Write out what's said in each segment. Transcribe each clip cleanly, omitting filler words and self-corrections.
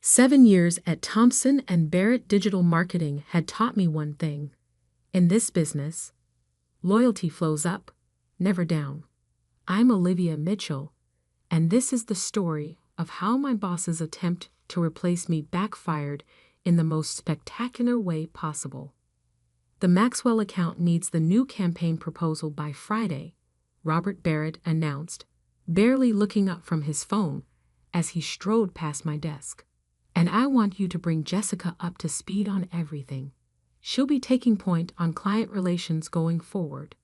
7 years at Thompson and Barrett Digital Marketing had taught me one thing. In this business, loyalty flows up, never down. I'm Olivia Mitchell, and this is the story of how my boss's attempt to replace me backfired in the most spectacular way possible. The Maxwell account needs the new campaign proposal by Friday, Robert Barrett announced, barely looking up from his phone as he strode past my desk. And I want you to bring Jessica up to speed on everything. She'll be taking point on client relations going forward.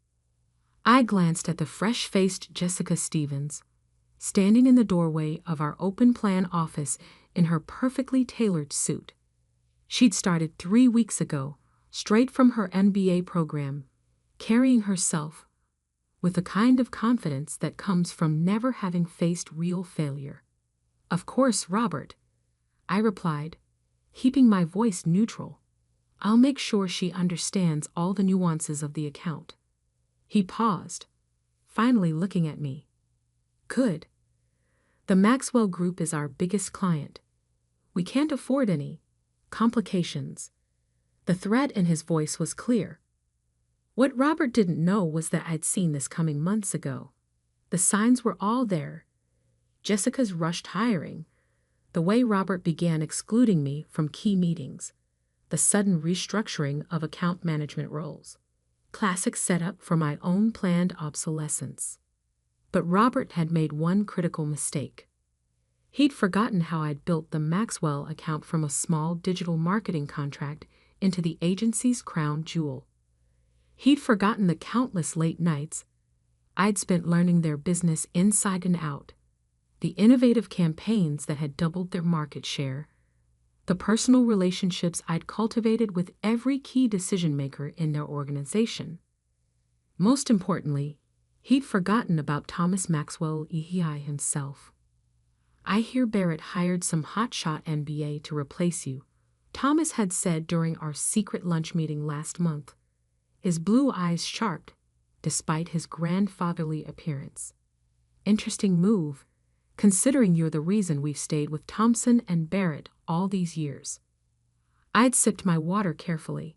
I glanced at the fresh-faced Jessica Stevens, standing in the doorway of our open-plan office in her perfectly tailored suit. She'd started 3 weeks ago, straight from her MBA program, carrying herself with the kind of confidence that comes from never having faced real failure. Of course, Robert, I replied, keeping my voice neutral. I'll make sure she understands all the nuances of the account. He paused, finally looking at me. Good. The Maxwell Group is our biggest client. We can't afford any complications. The threat in his voice was clear. What Robert didn't know was that I'd seen this coming months ago. The signs were all there. Jessica's rushed hiring, the way Robert began excluding me from key meetings, the sudden restructuring of account management roles. Classic setup for my own planned obsolescence. But Robert had made one critical mistake. He'd forgotten how I'd built the Maxwell account from a small digital marketing contract into the agency's crown jewel. He'd forgotten the countless late nights I'd spent learning their business inside and out, the innovative campaigns that had doubled their market share, the personal relationships I'd cultivated with every key decision-maker in their organization. Most importantly, he'd forgotten about Thomas Maxwell EHI himself. I hear Barrett hired some hotshot MBA to replace you, Thomas had said during our secret lunch meeting last month, his blue eyes sharp despite his grandfatherly appearance. Interesting move, considering you're the reason we've stayed with Thompson and Barrett all these years. I'd sipped my water carefully.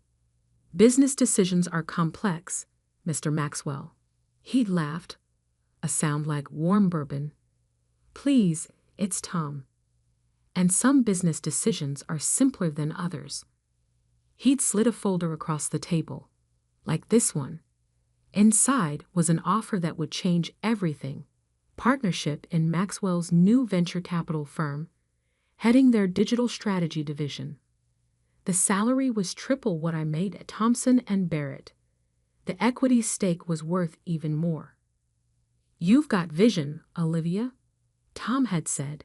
Business decisions are complex, Mr. Maxwell. He'd laughed, a sound like warm bourbon. Please, it's Tom. And some business decisions are simpler than others. He'd slid a folder across the table, like this one. Inside was an offer that would change everything. Partnership in Maxwell's new venture capital firm, heading their digital strategy division. The salary was triple what I made at Thompson and Barrett. The equity stake was worth even more. You've got vision, Olivia, Tom had said.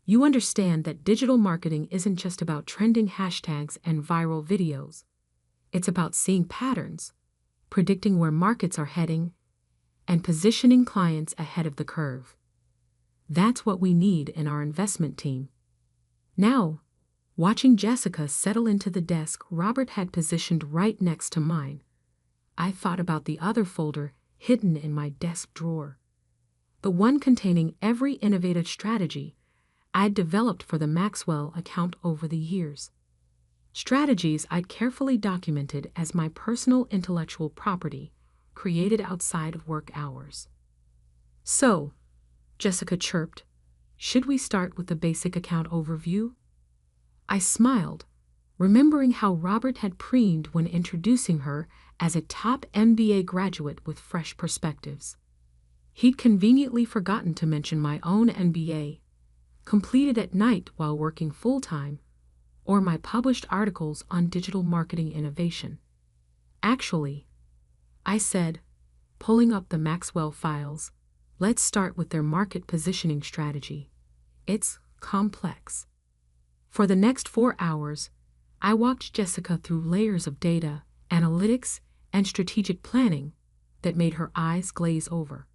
You understand that digital marketing isn't just about trending hashtags and viral videos. It's about seeing patterns, predicting where markets are heading, and positioning clients ahead of the curve. That's what we need in our investment team. Now, watching Jessica settle into the desk Robert had positioned right next to mine, I thought about the other folder hidden in my desk drawer. The one containing every innovative strategy I'd developed for the Maxwell account over the years. Strategies I'd carefully documented as my personal intellectual property, created outside of work hours. So, Jessica chirped, should we start with the basic account overview? I smiled, remembering how Robert had preened when introducing her as a top MBA graduate with fresh perspectives. He'd conveniently forgotten to mention my own MBA, completed at night while working full-time, or my published articles on digital marketing innovation. Actually, I said, pulling up the Maxwell files, let's start with their market positioning strategy. It's complex. For the next 4 hours, I walked Jessica through layers of data, analytics, and strategic planning that made her eyes glaze over.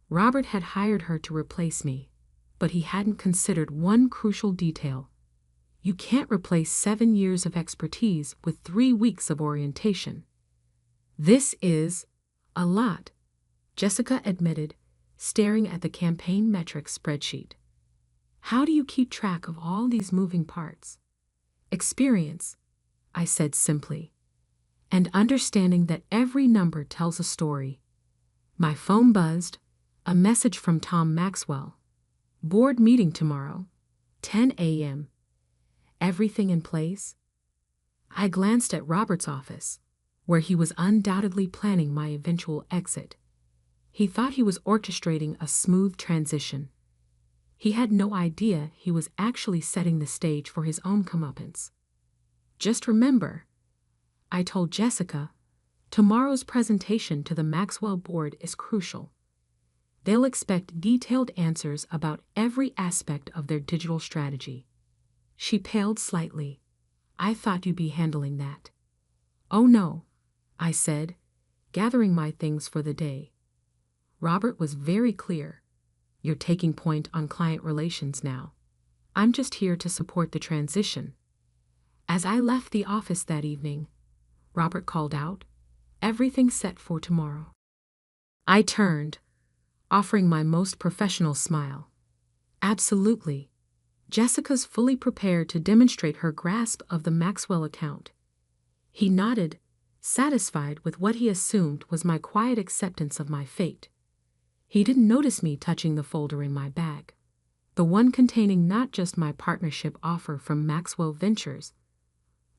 Robert had hired her to replace me, but he hadn't considered one crucial detail. You can't replace 7 years of expertise with 3 weeks of orientation. This is a lot, Jessica admitted, staring at the campaign metrics spreadsheet. How do you keep track of all these moving parts? Experience, I said simply, and understanding that every number tells a story. My phone buzzed, a message from Tom Maxwell. Board meeting tomorrow, 10 a.m. Everything in place? I glanced at Robert's office, where he was undoubtedly planning my eventual exit. He thought he was orchestrating a smooth transition. He had no idea he was actually setting the stage for his own comeuppance. Just remember, I told Jessica, tomorrow's presentation to the Maxwell board is crucial. They'll expect detailed answers about every aspect of their digital strategy. She paled slightly. I thought you'd be handling that. Oh no, I said, gathering my things for the day. Robert was very clear. You're taking point on client relations now. I'm just here to support the transition. As I left the office that evening, Robert called out, "Everything set for tomorrow." I turned, offering my most professional smile. Absolutely. Jessica's fully prepared to demonstrate her grasp of the Maxwell account. He nodded, satisfied with what he assumed was my quiet acceptance of my fate. He didn't notice me touching the folder in my bag, the one containing not just my partnership offer from Maxwell Ventures,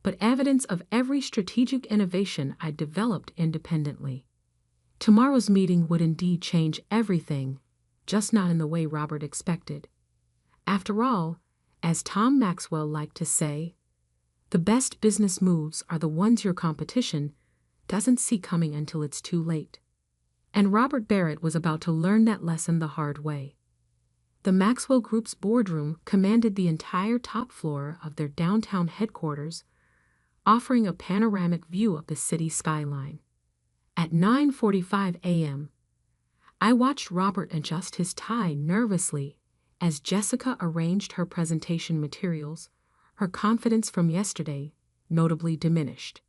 but evidence of every strategic innovation I'd developed independently. Tomorrow's meeting would indeed change everything, just not in the way Robert expected. After all, as Tom Maxwell liked to say, the best business moves are the ones your competition doesn't see coming until it's too late. And Robert Barrett was about to learn that lesson the hard way. The Maxwell Group's boardroom commanded the entire top floor of their downtown headquarters, offering a panoramic view of the city skyline. At 9:45 a.m., I watched Robert adjust his tie nervously as Jessica arranged her presentation materials, her confidence from yesterday notably diminished.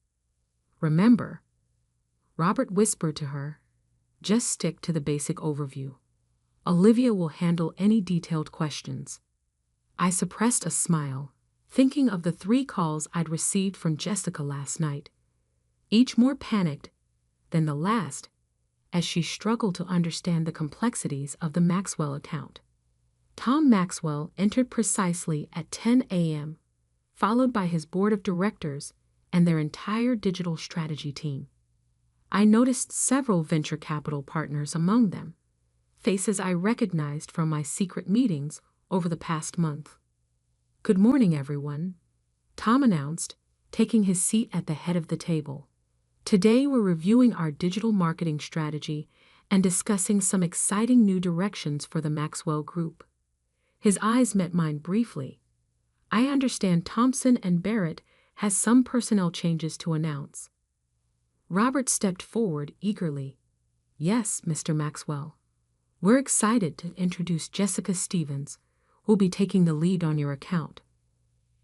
Remember, Robert whispered to her, just stick to the basic overview. Olivia will handle any detailed questions. I suppressed a smile, thinking of the 3 calls I'd received from Jessica last night, each more panicked than the last as she struggled to understand the complexities of the Maxwell account. Tom Maxwell entered precisely at 10 a.m., followed by his board of directors and their entire digital strategy team. I noticed several venture capital partners among them, faces I recognized from my secret meetings over the past month. "Good morning, everyone," Tom announced, taking his seat at the head of the table. "Today we're reviewing our digital marketing strategy and discussing some exciting new directions for the Maxwell Group." His eyes met mine briefly. I understand Thompson and Barrett has some personnel changes to announce. Robert stepped forward eagerly. "Yes, Mr. Maxwell. We're excited to introduce Jessica Stevens, who'll be taking the lead on your account.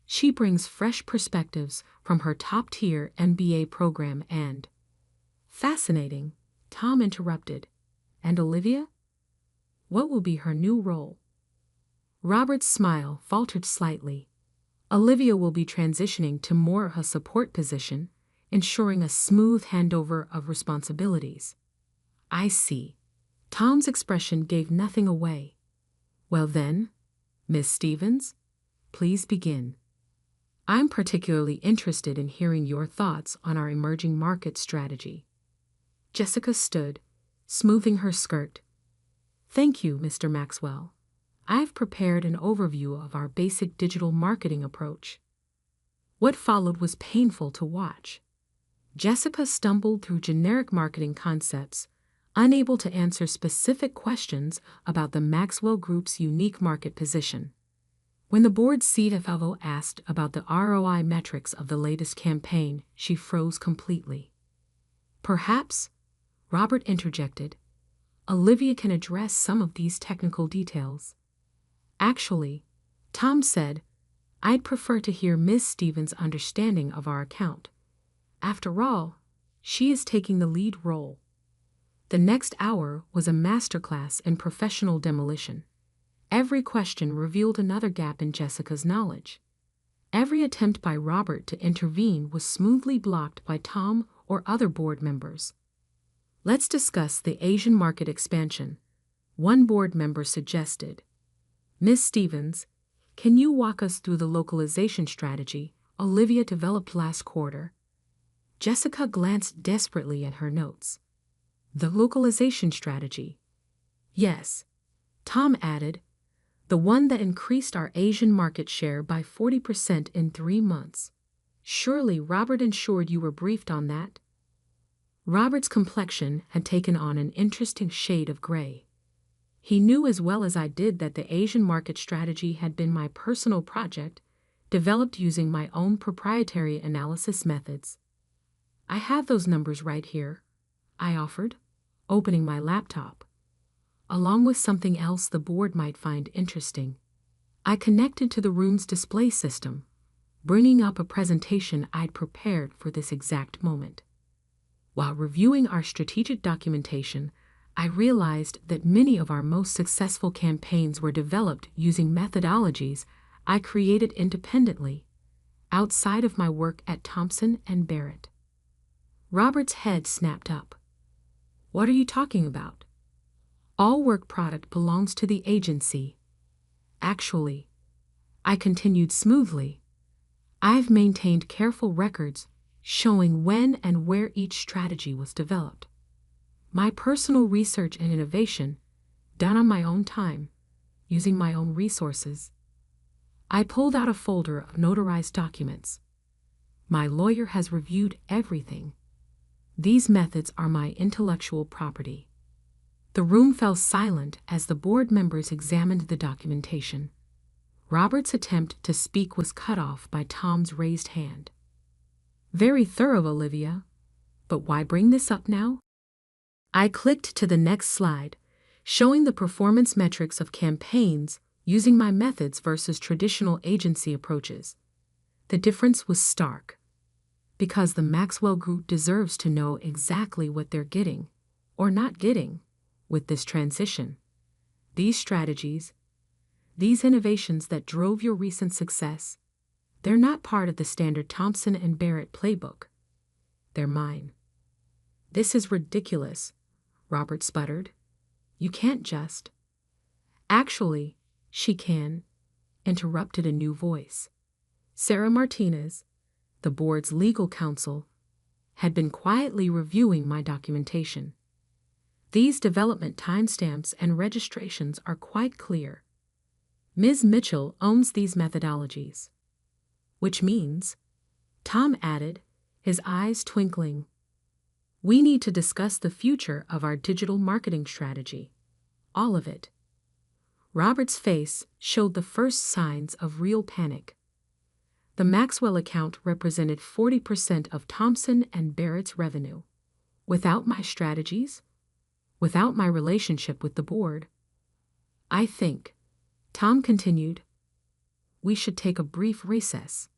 She brings fresh perspectives from her top-tier MBA program and—" "Fascinating," Tom interrupted. "And Olivia? What will be her new role?" Robert's smile faltered slightly. "Olivia will be transitioning to more of a support position, ensuring a smooth handover of responsibilities." "I see." Tom's expression gave nothing away. "Well then, Miss Stevens, please begin. I'm particularly interested in hearing your thoughts on our emerging market strategy." Jessica stood, smoothing her skirt. "Thank you, Mr. Maxwell. I've prepared an overview of our basic digital marketing approach." What followed was painful to watch. Jessica stumbled through generic marketing concepts, unable to answer specific questions about the Maxwell Group's unique market position. When the board's CFO asked about the ROI metrics of the latest campaign, she froze completely. "Perhaps," Robert interjected, "Olivia can address some of these technical details." "Actually," Tom said, "I'd prefer to hear Ms. Stevens' understanding of our account. After all, she is taking the lead role." The next hour was a masterclass in professional demolition. Every question revealed another gap in Jessica's knowledge. Every attempt by Robert to intervene was smoothly blocked by Tom or other board members. Let's discuss the Asian market expansion, one board member suggested. Ms. Stevens, can you walk us through the localization strategy Olivia developed last quarter? Jessica glanced desperately at her notes. The localization strategy. Yes, Tom added, the one that increased our Asian market share by 40% in 3 months. Surely Robert ensured you were briefed on that? Robert's complexion had taken on an interesting shade of gray. He knew as well as I did that the Asian market strategy had been my personal project, developed using my own proprietary analysis methods. I have those numbers right here, I offered, opening my laptop. Along with something else the board might find interesting. I connected to the room's display system, bringing up a presentation I'd prepared for this exact moment. While reviewing our strategic documentation, I realized that many of our most successful campaigns were developed using methodologies I created independently, outside of my work at Thompson and Barrett. Robert's head snapped up. What are you talking about? All work product belongs to the agency. Actually, I continued smoothly, I've maintained careful records showing when and where each strategy was developed. My personal research and innovation, done on my own time, using my own resources. I pulled out a folder of notarized documents. My lawyer has reviewed everything. These methods are my intellectual property. The room fell silent as the board members examined the documentation. Robert's attempt to speak was cut off by Tom's raised hand. Very thorough, Olivia. But why bring this up now? I clicked to the next slide, showing the performance metrics of campaigns using my methods versus traditional agency approaches. The difference was stark. Because the Maxwell Group deserves to know exactly what they're getting, or not getting, with this transition. These strategies, these innovations that drove your recent success, they're not part of the standard Thompson and Barrett playbook. They're mine. This is ridiculous, Robert sputtered. You can't just. Actually, she can, interrupted a new voice. Sarah Martinez, the board's legal counsel, had been quietly reviewing my documentation. These development timestamps and registrations are quite clear. Ms. Mitchell owns these methodologies. Which means, Tom added, his eyes twinkling, we need to discuss the future of our digital marketing strategy. All of it. Robert's face showed the first signs of real panic. The Maxwell account represented 40% of Thompson and Barrett's revenue. Without my strategies, without my relationship with the board, I think, Tom continued, we should take a brief recess.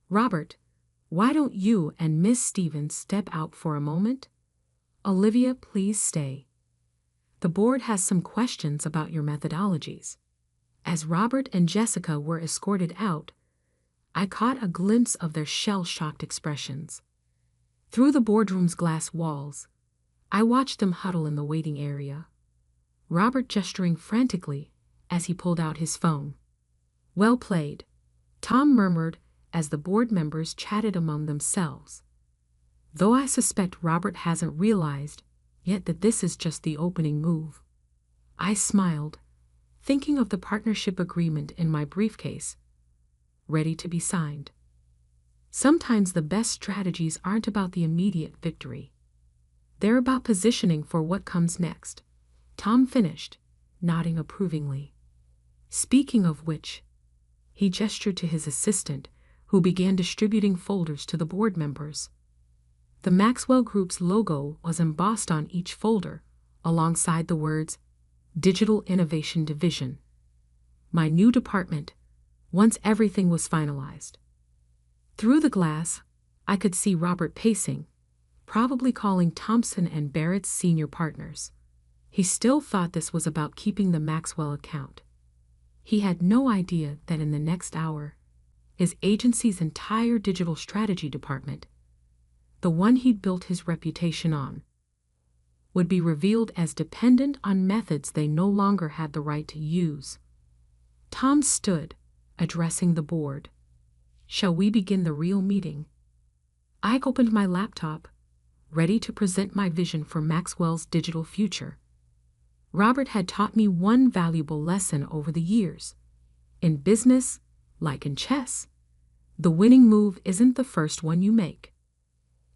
Robert, why don't you and Miss Stevens step out for a moment? Olivia, please stay. The board has some questions about your methodologies. As Robert and Jessica were escorted out, I caught a glimpse of their shell-shocked expressions. Through the boardroom's glass walls, I watched them huddle in the waiting area, Robert gesturing frantically as he pulled out his phone. Well played, Tom murmured as the board members chatted among themselves. Though I suspect Robert hasn't realized yet that this is just the opening move. I smiled, thinking of the partnership agreement in my briefcase, ready to be signed. Sometimes the best strategies aren't about the immediate victory. They're about positioning for what comes next. Tom finished, nodding approvingly. Speaking of which, he gestured to his assistant, who began distributing folders to the board members. The Maxwell Group's logo was embossed on each folder, alongside the words, Digital Innovation Division. My new department, once everything was finalized. Through the glass, I could see Robert pacing, probably calling Thompson and Barrett's senior partners. He still thought this was about keeping the Maxwell account. He had no idea that in the next hour, his agency's entire digital strategy department, the one he'd built his reputation on, would be revealed as dependent on methods they no longer had the right to use. Tom stood, addressing the board. "Shall we begin the real meeting?" I opened my laptop, ready to present my vision for Maxwell's digital future. Robert had taught me one valuable lesson over the years. In business, like in chess, the winning move isn't the first one you make.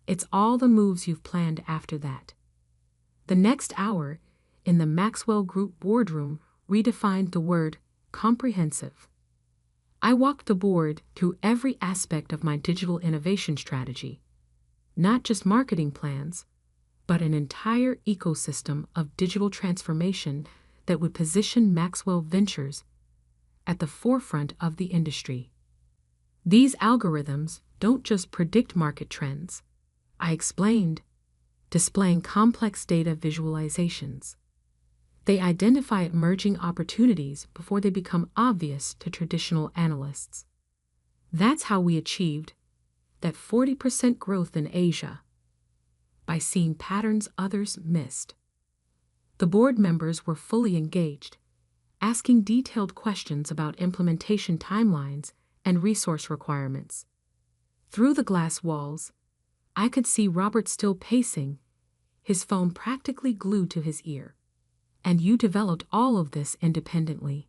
It's all the moves you've planned after that. The next hour, in the Maxwell Group boardroom, redefined the word comprehensive. I walked the board through every aspect of my digital innovation strategy, not just marketing plans, but an entire ecosystem of digital transformation that would position Maxwell Ventures at the forefront of the industry. These algorithms don't just predict market trends, I explained, displaying complex data visualizations. They identify emerging opportunities before they become obvious to traditional analysts. That's how we achieved that 40% growth in Asia, by seeing patterns others missed. The board members were fully engaged, asking detailed questions about implementation timelines and resource requirements. Through the glass walls, I could see Robert still pacing, his phone practically glued to his ear. "And you developed all of this independently?"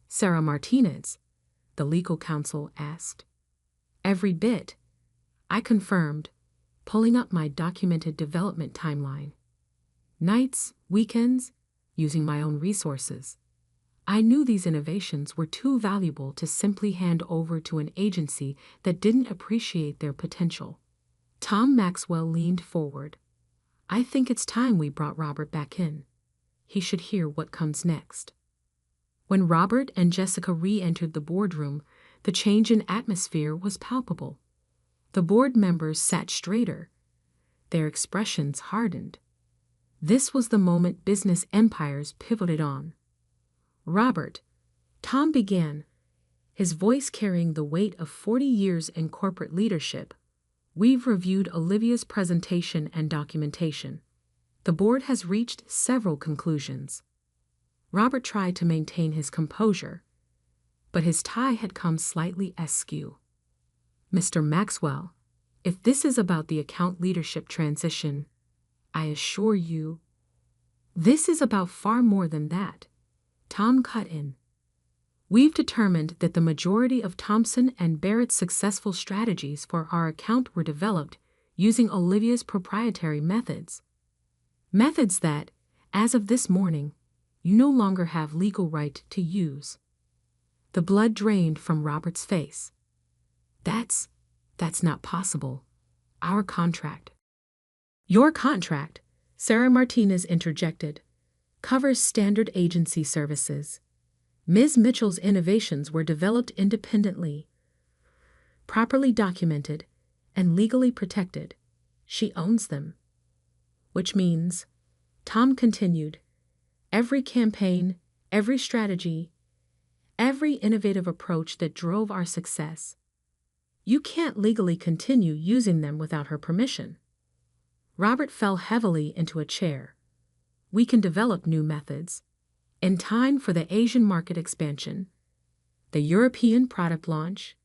Sarah Martinez, the legal counsel, asked. "Every bit," I confirmed, pulling up my documented development timeline. Nights, weekends, using my own resources. I knew these innovations were too valuable to simply hand over to an agency that didn't appreciate their potential. Tom Maxwell leaned forward. "I think it's time we brought Robert back in. He should hear what comes next." When Robert and Jessica re-entered the boardroom, the change in atmosphere was palpable. The board members sat straighter. Their expressions hardened. This was the moment business empires pivoted on. "Robert," Tom began, his voice carrying the weight of 40 years in corporate leadership, "we've reviewed Olivia's presentation and documentation. The board has reached several conclusions." Robert tried to maintain his composure, but his tie had come slightly askew. "Mr. Maxwell, if this is about the account leadership transition, I assure you, this is about far more than that," Tom cut in. "We've determined that the majority of Thompson and Barrett's successful strategies for our account were developed using Olivia's proprietary methods. Methods that, as of this morning, you no longer have legal right to use." The blood drained from Robert's face. That's not possible. Our contract." "Your contract," Sarah Martinez interjected, "covers standard agency services. Ms. Mitchell's innovations were developed independently, properly documented, and legally protected. She owns them. Which means," Tom continued, "every campaign, every strategy, every innovative approach that drove our success, you can't legally continue using them without her permission." Robert fell heavily into a chair. "We can develop new methods, in time for the Asian market expansion, the European product launch,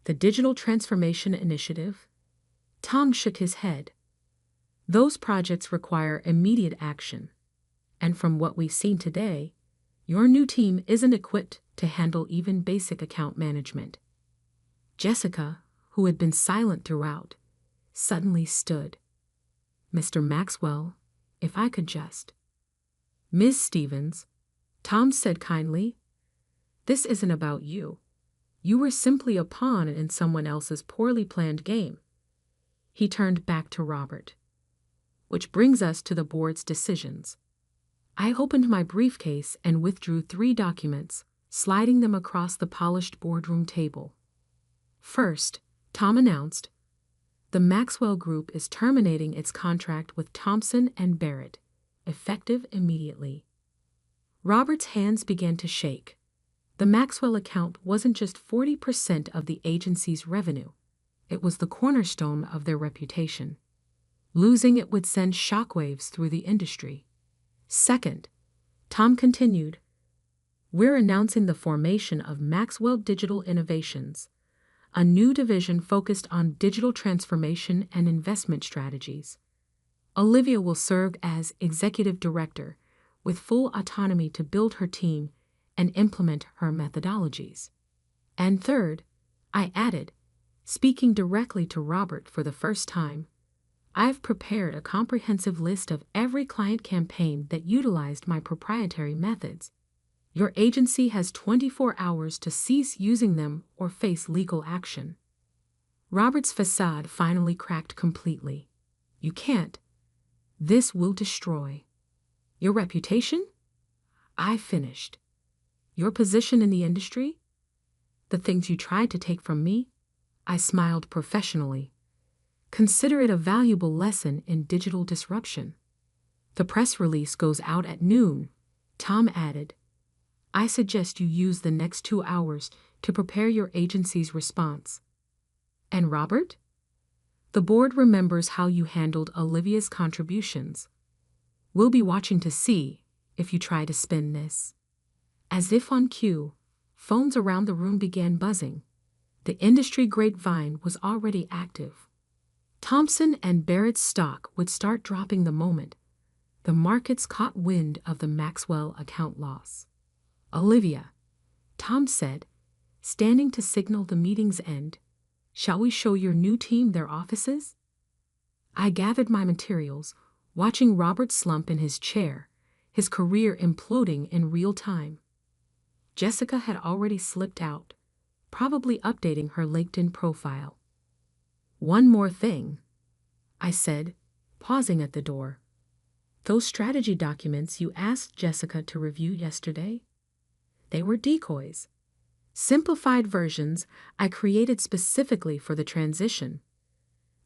the digital transformation initiative." Tom shook his head. "Those projects require immediate action, and from what we've seen today, your new team isn't equipped to handle even basic account management." Jessica, who had been silent throughout, suddenly stood. "Mr. Maxwell, if I could just—" "Ms. Stevens," Tom said kindly, "this isn't about you. You were simply a pawn in someone else's poorly planned game." He turned back to Robert. "Which brings us to the board's decisions." I opened my briefcase and withdrew 3 documents, sliding them across the polished boardroom table. First, Tom announced, "The Maxwell Group is terminating its contract with Thompson and Barrett, effective immediately." Robert's hands began to shake. The Maxwell account wasn't just 40% of the agency's revenue, it was the cornerstone of their reputation. Losing it would send shockwaves through the industry. Second, Tom continued, we're announcing the formation of Maxwell Digital Innovations, a new division focused on digital transformation and investment strategies. Olivia will serve as executive director, with full autonomy to build her team and implement her methodologies. And third, I added, speaking directly to Robert for the first time, I've prepared a comprehensive list of every client campaign that utilized my proprietary methods. Your agency has 24 hours to cease using them or face legal action. Robert's facade finally cracked completely. You can't. This will destroy your reputation? I finished. Your position in the industry? The things you tried to take from me? I smiled professionally. Consider it a valuable lesson in digital disruption. The press release goes out at noon, Tom added. I suggest you use the next 2 hours to prepare your agency's response. And Robert? The board remembers how you handled Olivia's contributions. We'll be watching to see if you try to spin this. As if on cue, phones around the room began buzzing. The industry grapevine was already active. Thompson and Barrett's stock would start dropping the moment the markets caught wind of the Maxwell account loss. Olivia, Tom said, standing to signal the meeting's end, shall we show your new team their offices? I gathered my materials, watching Robert slump in his chair, his career imploding in real time. Jessica had already slipped out, probably updating her LinkedIn profile. One more thing, I said, pausing at the door. Those strategy documents you asked Jessica to review yesterday? They were decoys. Simplified versions I created specifically for the transition.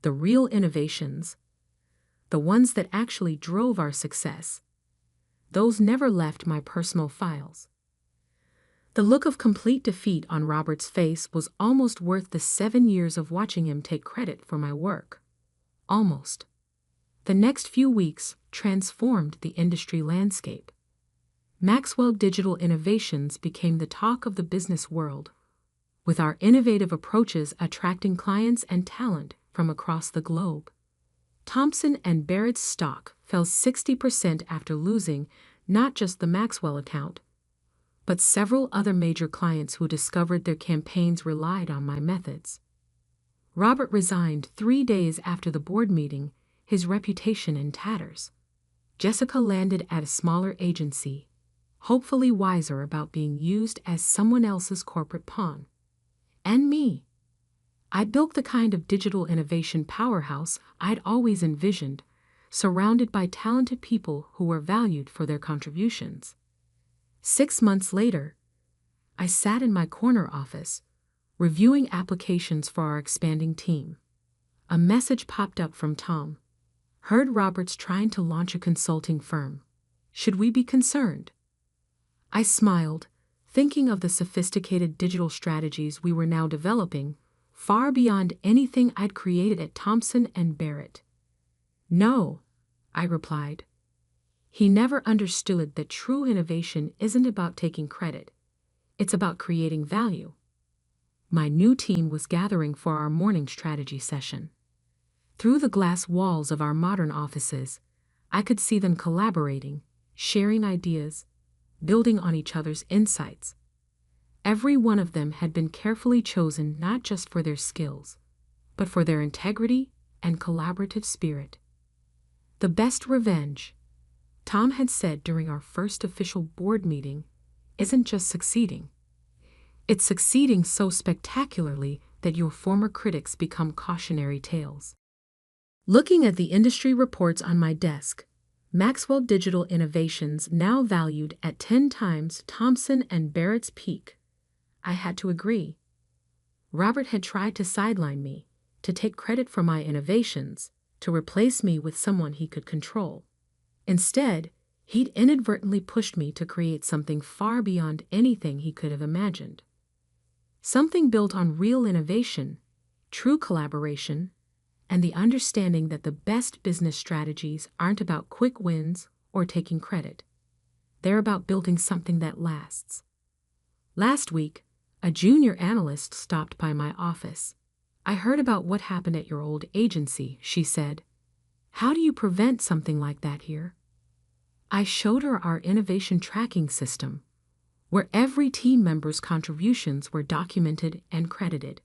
The real innovations, the ones that actually drove our success, those never left my personal files. The look of complete defeat on Robert's face was almost worth the 7 years of watching him take credit for my work. Almost. The next few weeks transformed the industry landscape. Maxwell Digital Innovations became the talk of the business world, with our innovative approaches attracting clients and talent from across the globe. Thompson and Barrett's stock fell 60% after losing not just the Maxwell account, but several other major clients who discovered their campaigns relied on my methods. Robert resigned 3 days after the board meeting, his reputation in tatters. Jessica landed at a smaller agency, hopefully wiser about being used as someone else's corporate pawn. And me. I built the kind of digital innovation powerhouse I'd always envisioned, surrounded by talented people who were valued for their contributions. 6 months later, I sat in my corner office, reviewing applications for our expanding team. A message popped up from Tom. Heard Robert's trying to launch a consulting firm. Should we be concerned? I smiled, thinking of the sophisticated digital strategies we were now developing, far beyond anything I'd created at Thompson and Barrett. No, I replied. He never understood that true innovation isn't about taking credit. It's about creating value. My new team was gathering for our morning strategy session. Through the glass walls of our modern offices, I could see them collaborating, sharing ideas, building on each other's insights. Every one of them had been carefully chosen not just for their skills, but for their integrity and collaborative spirit. The best revenge, Tom had said during our first official board meeting, isn't just succeeding. It's succeeding so spectacularly that your former critics become cautionary tales. Looking at the industry reports on my desk, Maxwell Digital Innovations now valued at 10 times Thompson and Barrett's peak. I had to agree. Robert had tried to sideline me, to take credit for my innovations, to replace me with someone he could control. Instead, He'd inadvertently pushed me to create something far beyond anything he could have imagined. Something built on real innovation, true collaboration, and the understanding that the best business strategies aren't about quick wins or taking credit. They're about building something that lasts. Last week, a junior analyst stopped by my office. "I heard about what happened at your old agency," she said. "How do you prevent something like that here?" I showed her our innovation tracking system, where every team member's contributions were documented and credited,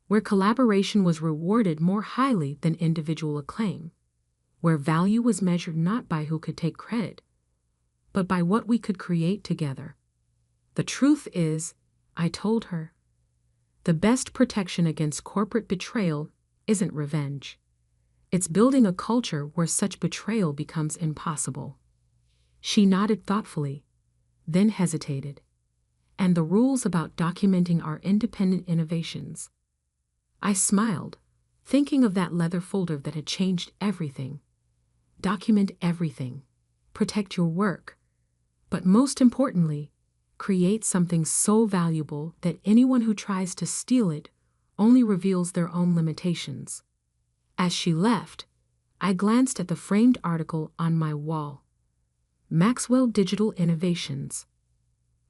where collaboration was rewarded more highly than individual acclaim, where value was measured not by who could take credit, but by what we could create together. "The truth is," I told her, "the best protection against corporate betrayal isn't revenge. It's building a culture where such betrayal becomes impossible." She nodded thoughtfully, then hesitated. "And the rules about documenting our independent innovations." I smiled, thinking of that leather folder that had changed everything. Document everything. Protect your work. But most importantly, create something so valuable that anyone who tries to steal it only reveals their own limitations. As she left, I glanced at the framed article on my wall. Maxwell Digital Innovations,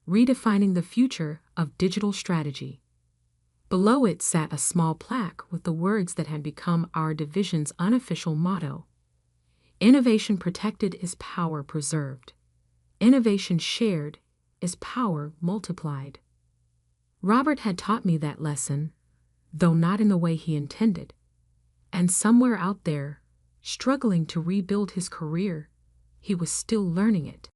Redefining the Future of Digital Strategy. Below it sat a small plaque with the words that had become our division's unofficial motto: "Innovation protected is power preserved. Innovation shared is power multiplied." Robert had taught me that lesson, though not in the way he intended. And somewhere out there, struggling to rebuild his career, he was still learning it.